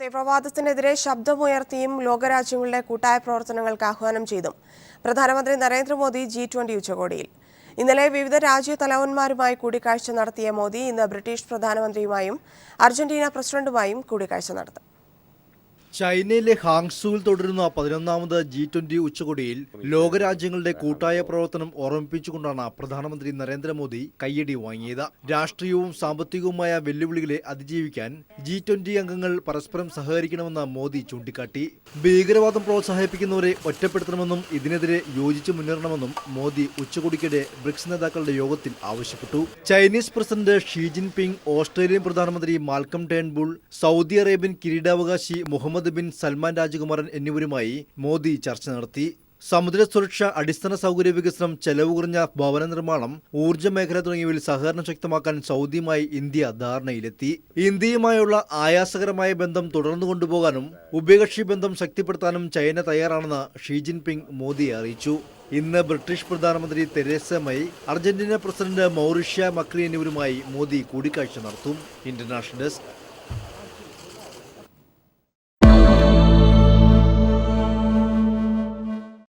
തീവ്രവാദത്തിനെതിരെ ശബ്ദമുയർത്തിയും ലോകരാജ്യങ്ങളുടെ കൂട്ടായ പ്രവർത്തനങ്ങൾക്ക് ആഹ്വാനം ചെയ്തു പ്രധാനമന്ത്രി നരേന്ദ്രമോദി G20 ഉച്ചകോടിയിൽ. ഇന്നലെ വിവിധ രാജ്യതലവന്മാരുമായി കൂടിക്കാഴ്ച നടത്തിയ മോദി ഇന്ന് ബ്രിട്ടീഷ് പ്രധാനമന്ത്രിയുമായും അർജന്റീന പ്രസിഡന്റുമായും കൂടിക്കാഴ്ച നടത്തും. ചൈനയിലെ ഹാങ്സുവിൽ തുടരുന്ന 11ാമത് G20 ഉച്ചകോടിയിൽ ലോകരാജ്യങ്ങളുടെ കൂട്ടായ പ്രവർത്തനം ഓർമ്മിപ്പിച്ചുകൊണ്ടാണ് പ്രധാനമന്ത്രി നരേന്ദ്രമോദി കയ്യടി വാങ്ങിയത്. രാഷ്ട്രീയവും സാമ്പത്തികവുമായ വെല്ലുവിളികളെ അതിജീവിക്കാൻ G20 അംഗങ്ങൾ പരസ്പരം സഹകരിക്കണമെന്ന് മോദി ചൂണ്ടിക്കാട്ടി. ഭീകരവാദം പ്രോത്സാഹിപ്പിക്കുന്നവരെ ഒറ്റപ്പെടുത്തണമെന്നും ഇതിനെതിരെ യോജിച്ച് മുന്നേറണമെന്നും മോദി ഉച്ചകോടിക്കിടെ ബ്രിക്സ് നേതാക്കളുടെ യോഗത്തിൽ ആവശ്യപ്പെട്ടു. Chinese president Xi Jinping, Australian പ്രധാനമന്ത്രി മാൽക്കം ടേൺബുൾ, സൗദി അറേബ്യൻ കിരീടാവകാശി മുഹമ്മദ് ബിൻ സൽമാൻ രാജകുമാരൻ എന്നിവരുമായി മോദി ചർച്ച നടത്തി. സമുദ്ര സുരക്ഷ, അടിസ്ഥാന സൗകര്യ വികസനം, ചെലവ് കുറഞ്ഞ ഭവന നിർമ്മാണം, ഊർജ്ജ മേഖല തുടങ്ങിയവയിൽ സഹകരണം ശക്തമാക്കാൻ സൗദിയുമായി ഇന്ത്യ ധാരണയിലെത്തി. ഇന്ത്യയുമായുള്ള ആയാസകരമായ ബന്ധം തുടർന്നു കൊണ്ടുപോകാനും ഉഭയകക്ഷി ബന്ധം ശക്തിപ്പെടുത്താനും ചൈന തയ്യാറാണെന്ന് ഷീ ജിൻപിങ് മോദിയെ അറിയിച്ചു. ഇന്ന് ബ്രിട്ടീഷ് പ്രധാനമന്ത്രി തെരേസ മെയ്, അർജന്റീന പ്രസിഡന്റ് മൗറിഷ്യ മക്രി എന്നിവരുമായി മോദി കൂടിക്കാഴ്ച നടത്തും. International desk.